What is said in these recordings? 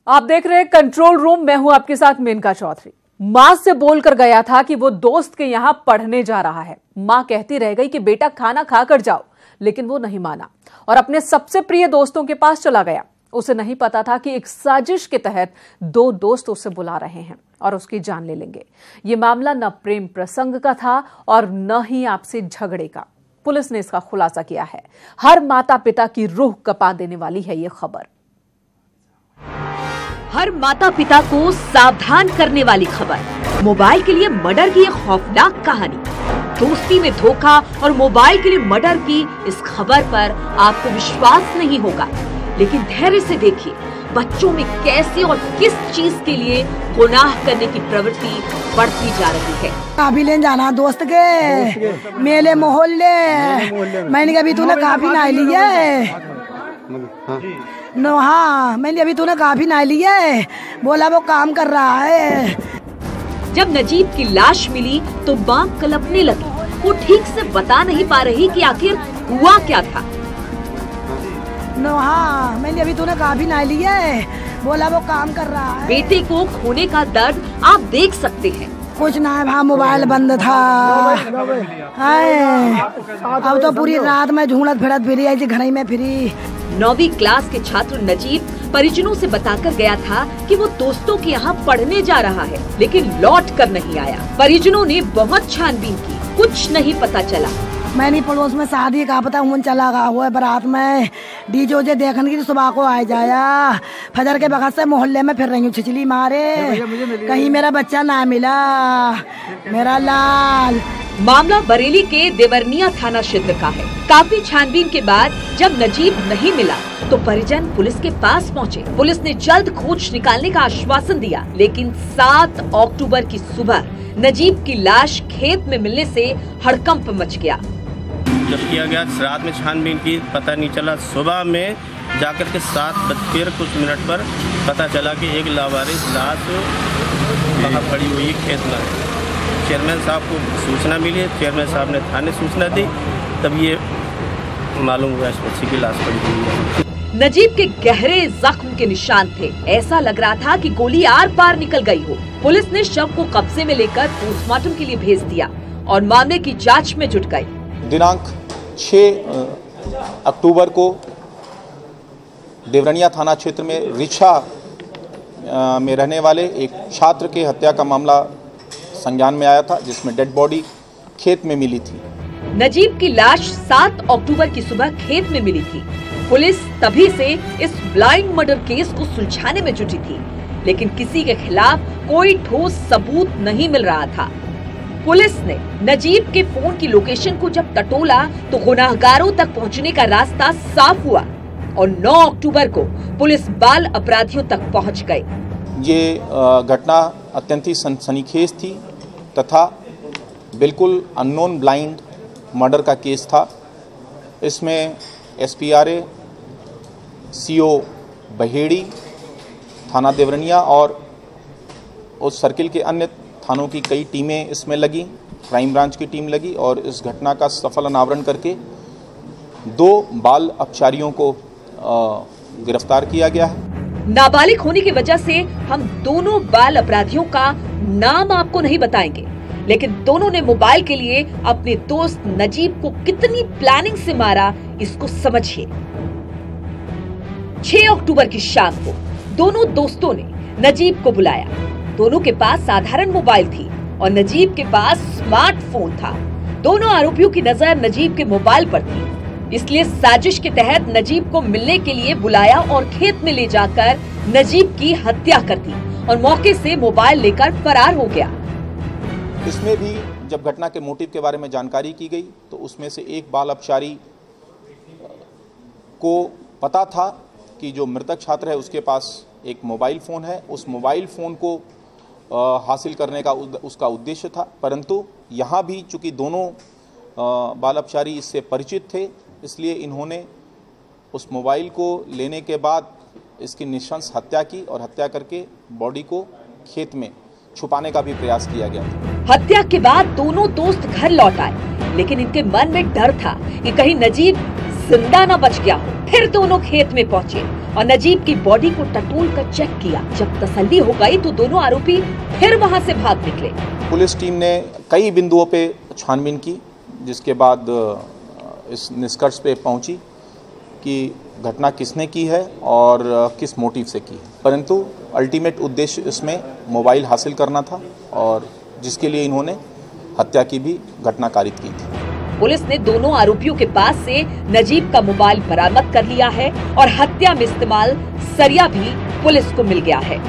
आप देख रहे हैं कंट्रोल रूम। मैं हूं आपके साथ मेनका चौधरी। मां से बोलकर गया था कि वो दोस्त के यहां पढ़ने जा रहा है। मां कहती रह गई कि बेटा खाना खाकर जाओ, लेकिन वो नहीं माना और अपने सबसे प्रिय दोस्तों के पास चला गया। उसे नहीं पता था कि एक साजिश के तहत दो दोस्त उसे बुला रहे हैं और उसकी जान ले लेंगे। ये मामला न प्रेम प्रसंग का था और न ही आपसी झगड़े का। पुलिस ने इसका खुलासा किया है। हर माता पिता की रूह कपा देने वाली है ये खबर। हर माता पिता को सावधान करने वाली खबर। मोबाइल के लिए मर्डर की एक खौफनाक कहानी। दोस्ती में धोखा और मोबाइल के लिए मर्डर की इस खबर पर आपको विश्वास नहीं होगा, लेकिन धैर्य से देखिए बच्चों में कैसे और किस चीज के लिए गुनाह करने की प्रवृत्ति बढ़ती जा रही है। काफी लेने जाना दोस्त के मेले मोहल्ले, मैंने कभी तूने काफी ना लिया है हाँ मैंने अभी तूने काफी ना लिया है, बोला वो काम कर रहा है। जब नजीब की लाश मिली तो मां कलपने लगी। वो ठीक से बता नहीं पा रही कि आखिर हुआ क्या था। हाँ मैंने अभी तूने काफी ना लिया है, बोला वो काम कर रहा है। बेटे को खोने का दर्द आप देख सकते हैं। कुछ ना है भाई, मोबाइल बंद था। अब तो पूरी रात में झूलत फिरत फिरी ऐसी घर में फिरी। 9वीं क्लास के छात्र नजीब परिजनों से बताकर गया था कि वो दोस्तों के यहाँ पढ़ने जा रहा है, लेकिन लौट कर नहीं आया। परिजनों ने बहुत छानबीन की, कुछ नहीं पता चला। मैंने पड़ोस में शादी का पता उमन चला गया हुआ बारात में डीजे देखने की सुबह को आ जाया। फजर के बगत से मोहल्ले में फिर रही हूँ छिछली मारे, कहीं मेरा बच्चा ना मिला, मेरा लाल। मामला बरेली के देवरनिया थाना क्षेत्र का है। काफी छानबीन के बाद जब नजीब नहीं मिला तो परिजन पुलिस के पास पहुँचे। पुलिस ने जल्द खोज निकालने का आश्वासन दिया, लेकिन 7 अक्टूबर की सुबह नजीब की लाश खेत में मिलने से हड़कंप मच गया। जब किया गया रात में छानबीन की, पता नहीं चला। सुबह में जाकर के 7 कुछ मिनट पर पता चला कि एक लावारिस लाश वहाँ पड़ी हुई खेत में। चेयरमैन साहब को सूचना मिली, चेयरमैन साहब ने थाने सूचना दी, तब ये मालूम हुआ इस बच्ची की लाश पड़ी हुई है। नजीब के गहरे जख्म के निशान थे। ऐसा लग रहा था कि गोली आर पार निकल गई हो। पुलिस ने शव को कब्जे में लेकर पोस्टमार्टम के लिए भेज दिया और मामले की जांच में जुट गई। दिनांक 6 अक्टूबर को देवरनिया थाना क्षेत्र में रिछा में रहने वाले एक छात्र के हत्या का मामला संज्ञान में आया था, जिसमें डेड बॉडी खेत में मिली थी। नजीब की लाश 7 अक्टूबर की सुबह खेत में मिली थी। पुलिस तभी से इस ब्लाइंड मर्डर केस को सुलझाने में जुटी थी, लेकिन किसी के खिलाफ कोई ठोस सबूत नहीं मिल रहा था। पुलिस ने नजीब के फोन की लोकेशन को जब टटोला तो गुनाहगारों तक पहुंचने का रास्ता साफ हुआ और 9 अक्टूबर को पुलिस बाल अपराधियों तक पहुंच गई। ये घटना अत्यंत ही सनसनीखेज थी तथा बिल्कुल अननोन ब्लाइंड मर्डर का केस था। इसमें SPRA, CO बहेड़ी, थाना देवरनिया और उस सर्किल के अन्य थानों की कई टीमें इसमें लगी, क्राइम ब्रांच की टीम लगी और इस घटना का सफल अनावरण करके 2 बाल अपचारियों को गिरफ्तार किया गया है। नाबालिग होने की वजह से हम दोनों बाल अपराधियों का नाम आपको नहीं बताएंगे, लेकिन दोनों ने मोबाइल के लिए अपने दोस्त नजीब को कितनी प्लानिंग से मारा, इसको समझिए। 6 अक्टूबर की शाम को दोनों दोस्तों ने नजीब को बुलाया। दोनों के पास साधारण मोबाइल थी और नजीब के पास स्मार्टफोन था। दोनों आरोपियों की नजर नजीब के मोबाइल पर थी, इसलिए साजिश के तहत नजीब को मिलने के लिए बुलाया और खेत में ले जाकर नजीब की हत्या कर दी और मौके से मोबाइल लेकर फरार हो गया। इसमें भी जब घटना के मोटिव के बारे में जानकारी की गई तो उसमें से एक बाल अपचारी को पता था कि जो मृतक छात्र है उसके पास एक मोबाइल फ़ोन है। उस मोबाइल फ़ोन को हासिल करने का उसका उद्देश्य था, परंतु यहाँ भी चूँकि दोनों बाल अपचारी इससे परिचित थे, इसलिए इन्होंने उस मोबाइल को लेने के बाद इसकी नृशंस हत्या की और हत्या करके बॉडी को खेत में छुपाने का भी प्रयास किया गया था। हत्या के बाद दोनों दोस्त घर लौट आए, लेकिन इनके मन में डर था कि कहीं नजीब जिंदा न बच गया हो। फिर दोनों खेत में पहुंचे और नजीब की बॉडी को टटोल कर चेक किया। जब तसल्ली हो गई तो दोनों आरोपी फिर वहां से भाग निकले। पुलिस टीम ने कई बिंदुओं पे छानबीन की, जिसके बाद इस निष्कर्ष पे पहुंची कि घटना किसने की है और किस मोटिव से की है। परंतु अल्टीमेट उद्देश्य इसमें मोबाइल हासिल करना था और जिसके लिए इन्होंने हत्या की भी घटना कारित की थी। पुलिस ने दोनों आरोपियों के पास से नजीब का मोबाइल बरामद कर लिया है और हत्या में इस्तेमाल सरिया भी पुलिस को मिल गया है।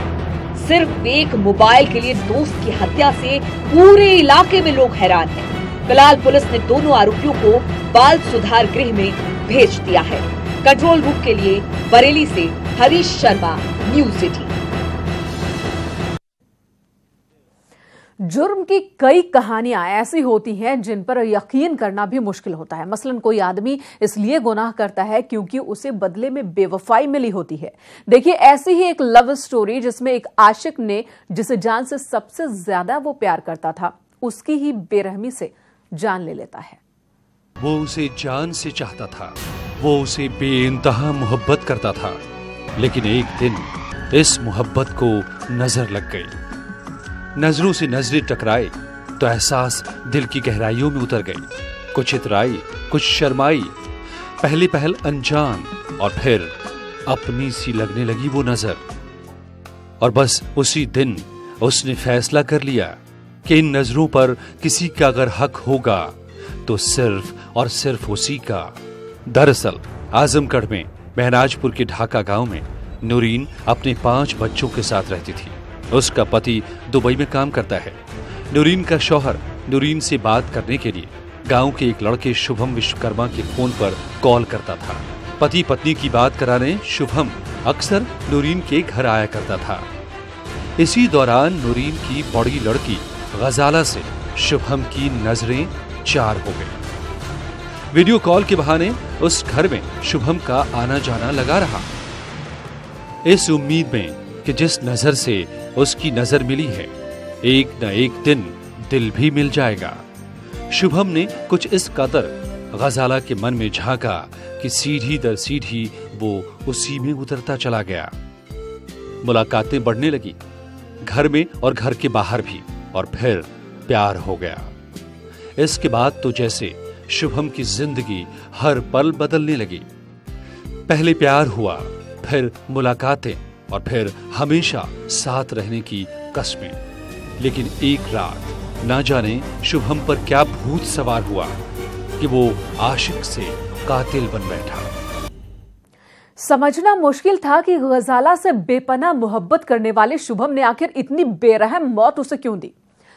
सिर्फ एक मोबाइल के लिए दोस्त की हत्या से पूरे इलाके में लोग हैरान हैं। फिलहाल पुलिस ने दोनों आरोपियों को बाल सुधार गृह में भेज दिया है। कंट्रोल रूम के लिए बरेली से हरीश शर्मा, न्यूज़ सिटी। जुर्म की कई कहानियां ऐसी होती हैं जिन पर यकीन करना भी मुश्किल होता है। मसलन कोई आदमी इसलिए गुनाह करता है क्योंकि उसे बदले में बेवफाई मिली होती है। देखिए, ऐसी ही एक लव स्टोरी जिसमें एक आशिक ने जिसे जान से सबसे ज्यादा वो प्यार करता था, उसकी ही बेरहमी से जान ले लेता है। वो उसे जान से चाहता था, वो उसे बेइंतहा मोहब्बत करता था, लेकिन एक दिन इस मोहब्बत को नजर लग गई। नजरों से नजरें टकराए तो एहसास दिल की गहराइयों में उतर गई। कुछ इतराई, कुछ शर्माई, पहली पहल अनजान और फिर अपनी सी लगने लगी वो नजर। और बस उसी दिन उसने फैसला कर लिया कि इन नजरों पर किसी का अगर हक होगा तो सिर्फ और सिर्फ उसी का। दरअसल आजमगढ़ में महराजपुर के ढाका गांव में नूरीन अपने 5 बच्चों के साथ रहती थी। उसका पति दुबई में काम करता है। नूरीन का शौहर नूरीन से बात करने के लिए गांव के एक लड़के शुभम विश्वकर्मा के फोन पर कॉल करता था। पति पत्नी की बात कराने शुभम अक्सर नूरीन के घर आया करता था। इसी दौरान नूरीन की बड़ी लड़की गजाला से शुभम की नजरें चार हो गई। वीडियो कॉल के बहाने उस घर में शुभम का आना जाना लगा रहा, इस उम्मीद में कि जिस नजर से उसकी नजर मिली है, एक न एक दिन दिल भी मिल जाएगा। शुभम ने कुछ इस कदर गजाला के मन में झांका कि सीढ़ी दर सीढ़ी वो उसी में उतरता चला गया। मुलाकातें बढ़ने लगी, घर में और घर के बाहर भी, और फिर प्यार हो गया। इसके बाद तो जैसे शुभम की जिंदगी हर पल बदलने लगी। पहले प्यार हुआ, फिर मुलाकातें और फिर हमेशा साथ रहने की कस्में। लेकिन एक रात ना जाने शुभम पर क्या भूत सवार हुआ कि वो आशिक से कातिल बन बैठा। समझना मुश्किल था कि गजाला से बेपनाह मोहब्बत करने वाले शुभम ने आखिर इतनी बेरहम मौत उसे क्यों दी।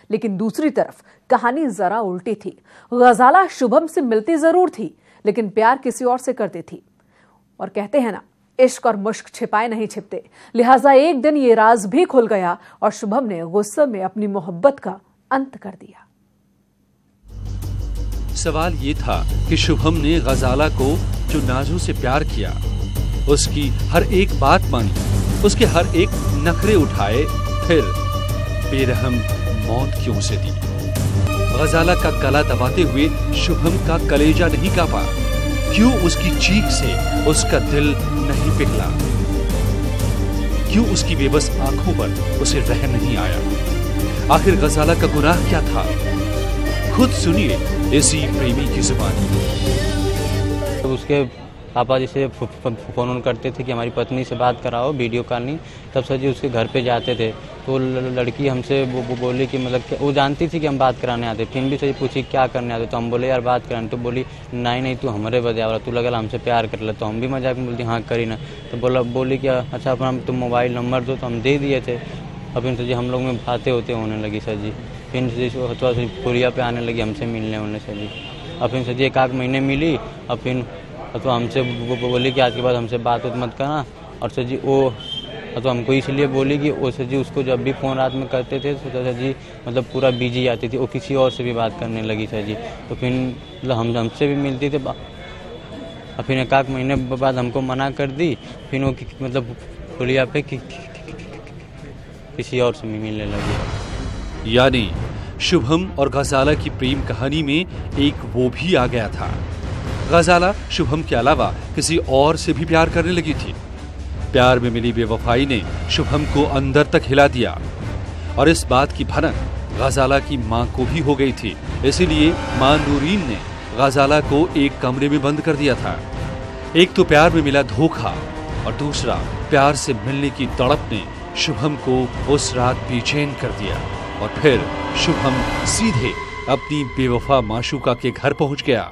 लेकिन दूसरी तरफ कहानी जरा उल्टी थी। गजाला शुभम से मिलती जरूर थी, लेकिन प्यार किसी और से करती थी। और कहते हैं ना, इश्क और मुश्क छिपाए नहीं छिपते। लिहाजा एक दिन ये राज भी खुल गया और शुभम ने गुस्से में अपनी मोहब्बत का अंत कर दिया। सवाल ये था कि शुभम ने गजाला को जो नाजों से प्यार किया, उसकी हर एक बात मानी, उसके हर एक नखरे उठाए, फिर बेरहम मौत क्यों से दी। गजाला का गला दबाते हुए शुभम का कलेजा नहीं कांपा? क्यों उसकी चीख से उसका दिल नहीं पिघला? क्यों उसकी बेबस आंखों पर उसे रहम नहीं आया? आखिर गजाला का गुनाह क्या था? खुद सुनिए इसी प्रेमी की जुबानी। तो उसके पापा जी से फ़ोन करते थे कि हमारी पत्नी से बात कराओ, वीडियो कॉलिंग। तब सर जी उसके घर पे जाते थे तो लड़की हमसे वो बोली कि मतलब वो जानती थी कि हम बात कराने आते, फिर भी सर जी पूछी क्या करने आते, तो हम बोले यार बात कराने। तो बोली नहीं तू हमारे वजह वाला, तू लगा हमसे प्यार कर ले। तो हम भी मजाक में बोलती हाँ करी ना। तो बोली कि अच्छा अपन हम तुम मोबाइल नंबर दो, तो हम दे दिए थे। अब फिर सर जी हम लोग में बातें होते होने लगी सर जी। फिर थोड़ा सा पुरिया पे आने लगी हमसे मिलने होने सर जी। अब फिर सर जी 1 महीने मिली। अब फिर तो हमसे वो बोली कि आज के बाद हमसे बात मत करना। और सर जी वो तो हमको इसलिए बोली कि वो सर जी उसको जब भी फ़ोन रात में करते थे तो सर जी मतलब पूरा बिजी आती थी, वो किसी और से भी बात करने लगी सर जी। तो फिर मतलब हमसे भी मिलती थे। और फिर 1 महीने बाद हमको मना कर दी। फिर वो मतलब पुलिया पे किसी और से भी मिलने लगी। यानी शुभम और गजाला की प्रेम कहानी में एक वो भी आ गया था। गजाला शुभम के अलावा किसी और से भी प्यार करने लगी थी। प्यार में मिली बेवफाई ने शुभम को अंदर तक हिला दिया और इस बात की भनक गजाला की मां को भी हो गई थी। इसीलिए मां नूरीन ने गजाला को एक कमरे में बंद कर दिया था। एक तो प्यार में मिला धोखा और दूसरा प्यार से मिलने की तड़प ने शुभम को उस रात बेचैन कर दिया और फिर शुभम सीधे अपनी बेवफा माशूका के घर पहुंच गया।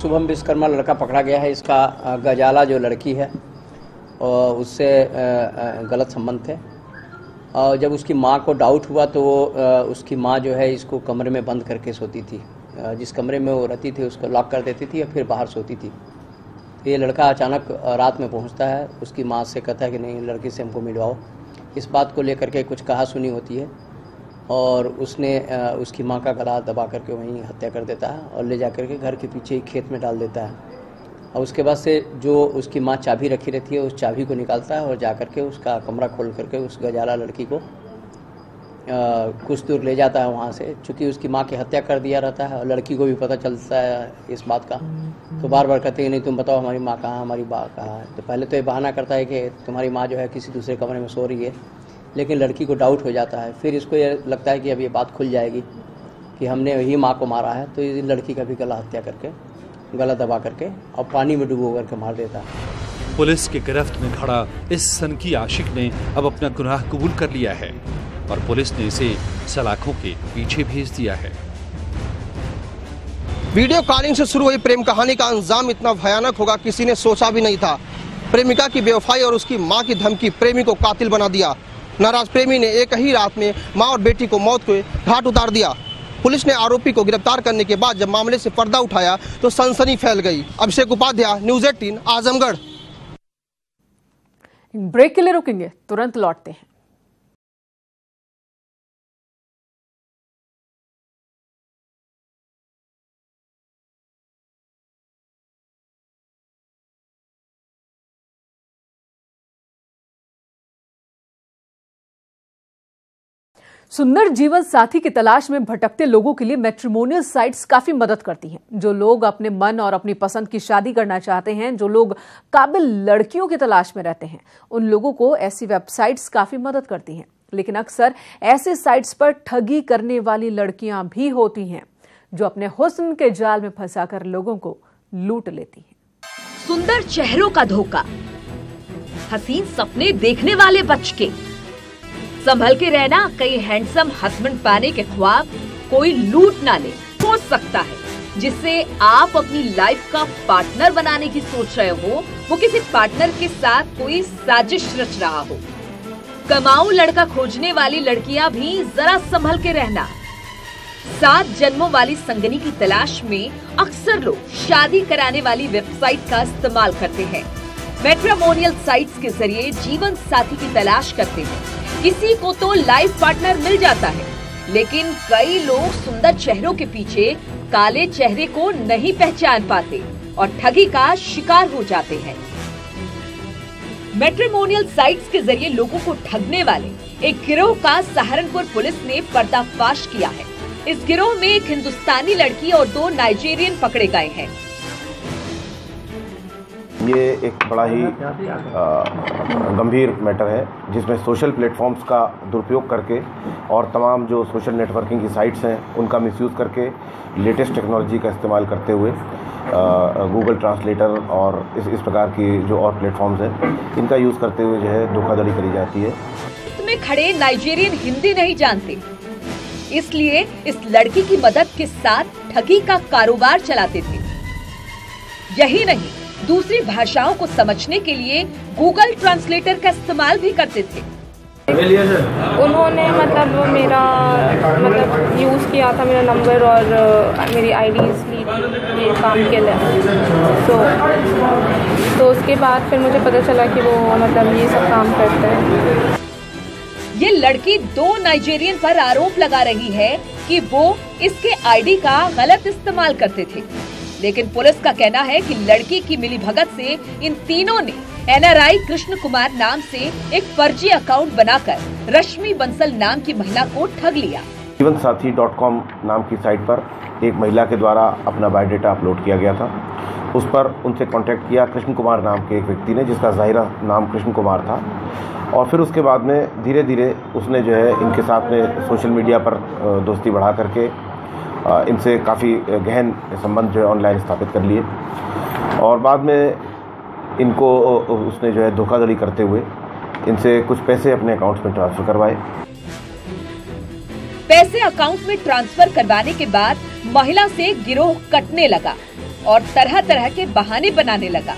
शुभम विश्वकर्मा लड़का पकड़ा गया है। इसका गजाला जो लड़की है और उससे गलत संबंध थे। और जब उसकी माँ को डाउट हुआ तो उसकी माँ जो है इसको कमरे में बंद करके सोती थी। जिस कमरे में वो रहती थी उसको लॉक कर देती थी या फिर बाहर सोती थी। ये लड़का अचानक रात में पहुंचता है, उसकी माँ से कहता है कि नहीं, लड़की से हमको मिलवाओ। इस बात को लेकर के कुछ कहा सुनी होती है और उसने उसकी माँ का गला दबा करके वहीं हत्या कर देता है और ले जा करके घर के पीछे ही खेत में डाल देता है। और उसके बाद से जो उसकी माँ चाबी रखी रहती है उस चाबी को निकालता है और जा करके उसका कमरा खोल करके उस गजाला लड़की को कुछ दूर ले जाता है वहाँ से। चूँकि उसकी माँ की हत्या कर दिया रहता है और लड़की को भी पता चलता है इस बात का, तो बार बार कहते हैं नहीं तुम बताओ हमारी माँ कहाँ, हमारी माँ कहाँ है। तो पहले तो ये बहाना करता है कि तुम्हारी माँ जो है किसी दूसरे कमरे में सो रही है, लेकिन लड़की को डाउट हो जाता है। फिर इसको ये लगता है कि अब ये बात खुल जाएगी कि हमने ही माँ को मारा है, तो इस लड़की का भी गला हत्या करके, गला दबा करके और पानी में डुबो करके मार देता है। पुलिस के गिरफ्त में खड़ा इस सनकी आशिक ने अब अपना गुनाह कबूल कर लिया है और पुलिस ने इसे सलाखों के पीछे भेज दिया है। वीडियो कॉलिंग से शुरू हुई प्रेम कहानी का अंजाम इतना भयानक होगा किसी ने सोचा भी नहीं था। प्रेमिका की बेवफाई और उसकी मां की धमकी प्रेमी को कातिल बना दिया। नाराज प्रेमी ने एक ही रात में मां और बेटी को मौत के घाट उतार दिया। पुलिस ने आरोपी को गिरफ्तार करने के बाद जब मामले से पर्दा उठाया तो सनसनी फैल गई। अभिषेक उपाध्याय, न्यूज़ 18, आजमगढ़। ब्रेक के लिए रुकेंगे, तुरंत लौटते हैं। सुंदर जीवन साथी की तलाश में भटकते लोगों के लिए मैट्रिमोनियल साइट्स काफी मदद करती हैं। जो लोग अपने मन और अपनी पसंद की शादी करना चाहते हैं, जो लोग काबिल लड़कियों की तलाश में रहते हैं, उन लोगों को ऐसी वेबसाइट्स काफी मदद करती हैं। लेकिन अक्सर ऐसे साइट्स पर ठगी करने वाली लड़कियां भी होती हैं जो अपने हुस्न के जाल में फंसाकर लोगों को लूट लेती हैं। सुंदर चेहरों का धोखा, हसीन सपने देखने वाले बचके, संभल के रहना, कई हैंडसम हस्बैंड पाने के ख्वाब कोई लूट ना ले। हो सकता है जिससे आप अपनी लाइफ का पार्टनर बनाने की सोच रहे हो, वो किसी पार्टनर के साथ कोई साजिश रच रहा हो। कमाऊ लड़का खोजने वाली लड़कियां भी जरा संभल के रहना। 7 जन्मों वाली संगनी की तलाश में अक्सर लोग शादी कराने वाली वेबसाइट का इस्तेमाल करते हैं। मैट्रिमोनियल साइट्स के जरिए जीवन साथी की तलाश करते हैं। किसी को तो लाइफ पार्टनर मिल जाता है, लेकिन कई लोग सुंदर चेहरों के पीछे काले चेहरे को नहीं पहचान पाते और ठगी का शिकार हो जाते हैं। मैट्रिमोनियल साइट्स के जरिए लोगों को ठगने वाले एक गिरोह का सहारनपुर पुलिस ने पर्दाफाश किया है। इस गिरोह में एक हिंदुस्तानी लड़की और 2 नाइजीरियन पकड़े गए हैं। ये एक बड़ा ही गंभीर मैटर है जिसमें सोशल प्लेटफॉर्म्स का दुरुपयोग करके और तमाम जो सोशल नेटवर्किंग की साइट्स हैं उनका मिसयूज़ करके लेटेस्ट टेक्नोलॉजी का इस्तेमाल करते हुए गूगल ट्रांसलेटर और इस प्रकार की जो और प्लेटफॉर्म्स हैं इनका यूज़ करते हुए जो है धोखाधड़ी करी जाती है। इसमें खड़े नाइजीरियन हिंदी नहीं जानते, इसलिए इस लड़की की मदद के साथ ठगी का कारोबार चलाते थे। यही नहीं, दूसरी भाषाओं को समझने के लिए गूगल ट्रांसलेटर का इस्तेमाल भी करते थे। उन्होंने मेरा यूज़ किया था, मेरा नंबर और मेरी आईडीज़ ली थी ये काम के लिए। तो उसके बाद फिर मुझे पता चला कि वो ये सब काम करते हैं। ये लड़की 2 नाइजीरियन पर आरोप लगा रही है कि वो इसके आईडी का गलत इस्तेमाल करते थे, लेकिन पुलिस का कहना है कि लड़की की मिलीभगत से इन तीनों ने NRI कृष्ण कुमार नाम से एक फर्जी अकाउंट बनाकर रश्मि बंसल नाम की महिला को ठग लिया। जीवनसाथी.com नाम की साइट पर एक महिला के द्वारा अपना बायोडाटा अपलोड किया गया था। उस पर उनसे कांटेक्ट किया कृष्ण कुमार नाम के एक व्यक्ति ने, जिसका ज़ाहिरा नाम कृष्ण कुमार था। और फिर उसके बाद में धीरे धीरे उसने जो है इनके साथ में सोशल मीडिया पर दोस्ती बढ़ा करके इनसे काफ़ी गहन संबंध जो है ऑनलाइन स्थापित कर लिए। और बाद में इनको उसने जो है धोखाधड़ी करते हुए इनसे कुछ पैसे अपने अकाउंट में ट्रांसफ़र करवाए। पैसे अकाउंट में ट्रांसफर करवाने के बाद महिला से गिरोह कटने लगा और तरह तरह के बहाने बनाने लगा।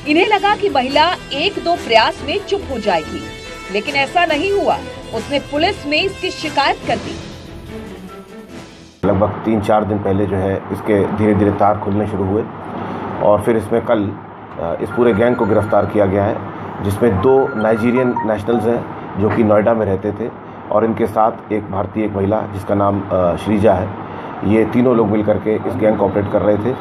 इन्हें लगा कि महिला एक दो प्रयास में चुप हो जाएगी, लेकिन ऐसा नहीं हुआ। उसने पुलिस में इसकी शिकायत कर दी। लगभग 3-4 दिन पहले जो है इसके धीरे धीरे तार खुलने शुरू हुए और फिर इसमें कल इस पूरे गैंग को गिरफ्तार किया गया है, जिसमें 2 नाइजीरियन नेशनल्स हैं जो कि नोएडा में रहते थे और इनके साथ एक भारतीय, एक महिला जिसका नाम श्रीजा है। ये तीनों लोग मिलकर के इस गैंग को ऑपरेट कर रहे थे।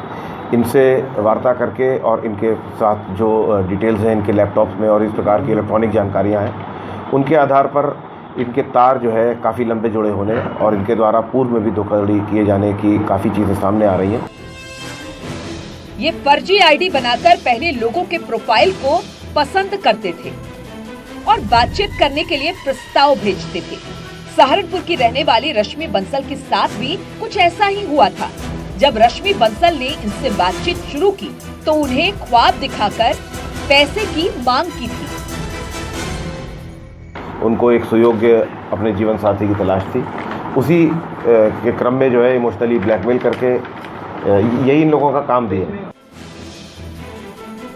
इनसे वार्ता करके और इनके साथ जो डिटेल्स हैं इनके लैपटॉप्स में और इस प्रकार की इलेक्ट्रॉनिक जानकारियां हैं, उनके आधार पर इनके तार जो है काफ़ी लंबे जुड़े होने और इनके द्वारा पूर्व में भी धोखाधड़ी किए जाने की काफ़ी चीज़ें सामने आ रही हैं। ये फर्जी आईडी बनाकर पहले लोगों के प्रोफाइल को पसंद करते थे और बातचीत करने के लिए प्रस्ताव भेजते थे। सहारनपुर की रहने वाली रश्मि बंसल के साथ भी कुछ ऐसा ही हुआ था। जब रश्मि बंसल ने इनसे बातचीत शुरू की तो उन्हें ख्वाब दिखाकर पैसे की मांग की थी। उनको एक सुयोग्य अपने जीवन साथी की तलाश थी। उसी के क्रम में जो है इमोशनली ब्लैकमेल करके यही इन लोगों का काम भी है।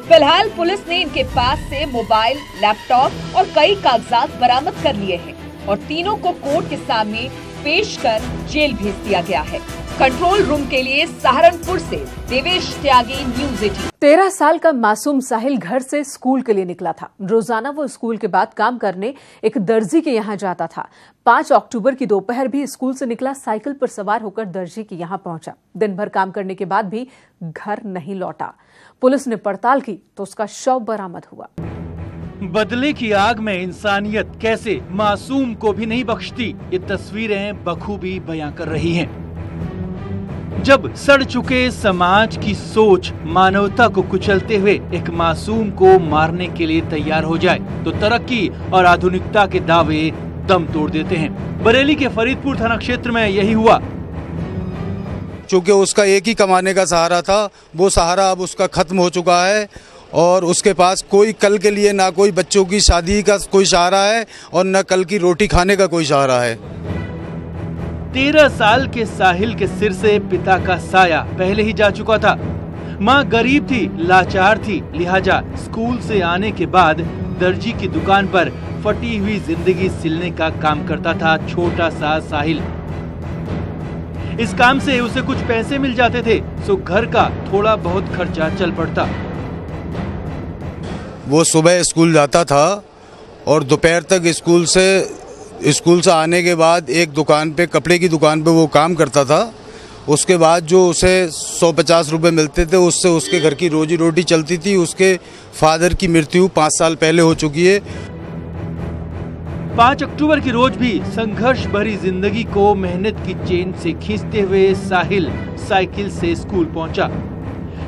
फिलहाल पुलिस ने इनके पास से मोबाइल, लैपटॉप और कई कागजात बरामद कर लिए हैं और तीनों को कोर्ट के सामने पेश कर जेल भेज दिया गया है। कंट्रोल रूम के लिए सहारनपुर से देवेश त्यागी, न्यूज़ 18। 13 साल का मासूम साहिल घर से स्कूल के लिए निकला था। रोजाना वो स्कूल के बाद काम करने एक दर्जी के यहाँ जाता था। 5 अक्टूबर की दोपहर भी स्कूल से निकला, साइकिल पर सवार होकर दर्जी के यहाँ पहुंचा। दिन भर काम करने के बाद भी घर नहीं लौटा। पुलिस ने पड़ताल की तो उसका शव बरामद हुआ। बदले की आग में इंसानियत कैसे मासूम को भी नहीं बख्शती, ये तस्वीरें बखूबी बयां कर रही हैं। जब सड़ चुके समाज की सोच मानवता को कुचलते हुए एक मासूम को मारने के लिए तैयार हो जाए तो तरक्की और आधुनिकता के दावे दम तोड़ देते हैं। बरेली के फरीदपुर थाना क्षेत्र में यही हुआ। चूँकि उसका एक ही कमाने का सहारा था, वो सहारा अब उसका खत्म हो चुका है और उसके पास कोई कल के लिए ना कोई बच्चों की शादी का कोई सहारा है और न कल की रोटी खाने का कोई सहारा है। 13 साल के साहिल के सिर से पिता का साया पहले ही जा चुका था। माँ गरीब थी, लाचार थी, लिहाजा स्कूल से आने के बाद दर्जी की दुकान पर फटी हुई जिंदगी सिलने का काम करता था छोटा सा साहिल। इस काम से उसे कुछ पैसे मिल जाते थे तो घर का थोड़ा बहुत खर्चा चल पड़ता। वो सुबह स्कूल जाता था और दोपहर तक स्कूल से आने के बाद एक दुकान पे, कपड़े की दुकान पे वो काम करता था। उसके बाद जो उसे 150 रुपए मिलते थे उससे उसके घर की रोजी रोटी चलती थी। उसके फादर की मृत्यु 5 साल पहले हो चुकी है। 5 अक्टूबर की रोज भी संघर्ष भरी जिंदगी को मेहनत की चेन से खींचते हुए साहिल साइकिल से स्कूल पहुंचा।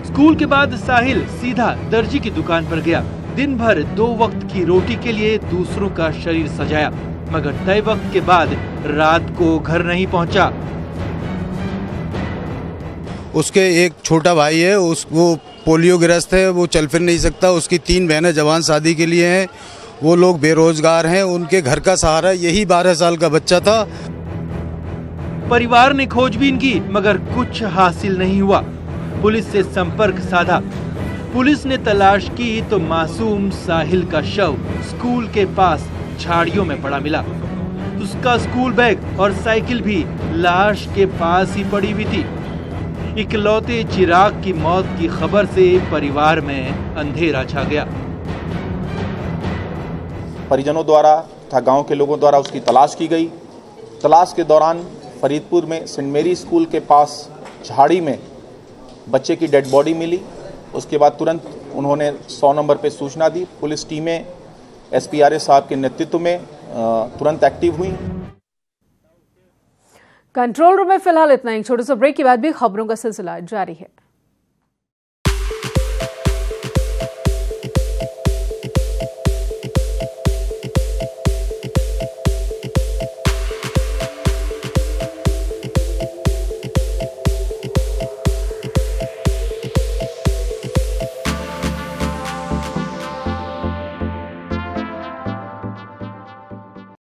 स्कूल के बाद साहिल सीधा दर्जी की दुकान पर गया। दिन भर 2 वक्त की रोटी के लिए दूसरों का शरीर सजाया, मगर तय वक्त के बाद रात को घर नहीं पहुंचा। उसके एक छोटा भाई है, वो पोलियो ग्रस्त है, वो चल फिर नहीं सकता। उसकी 3 बहनें जवान शादी के लिए हैं। वो लोग बेरोजगार हैं। उनके घर का सहारा यही 12 साल का बच्चा था। परिवार ने खोजबीन की मगर कुछ हासिल नहीं हुआ। पुलिस से संपर्क साधा। पुलिस ने तलाश की तो मासूम साहिल का शव स्कूल के पास झाड़ियों में पड़ा मिला। उसका स्कूल बैग और साइकिल भी लाश के पास ही पड़ी हुई थी। इकलौते चिराग की मौत की खबर से परिवार में अंधेरा छा गया। परिजनों द्वारा तथा गांव के लोगों द्वारा उसकी तलाश की गई। तलाश के दौरान फरीदपुर में सेंट मेरी स्कूल के पास झाड़ी में बच्चे की डेड बॉडी मिली। उसके बाद तुरंत उन्होंने 100 नंबर पर सूचना दी। पुलिस टीमें SPRA साहब के नेतृत्व में तुरंत एक्टिव हुई। कंट्रोल रूम में फिलहाल इतना ही। छोटे से ब्रेक के बाद भी खबरों का सिलसिला जारी है।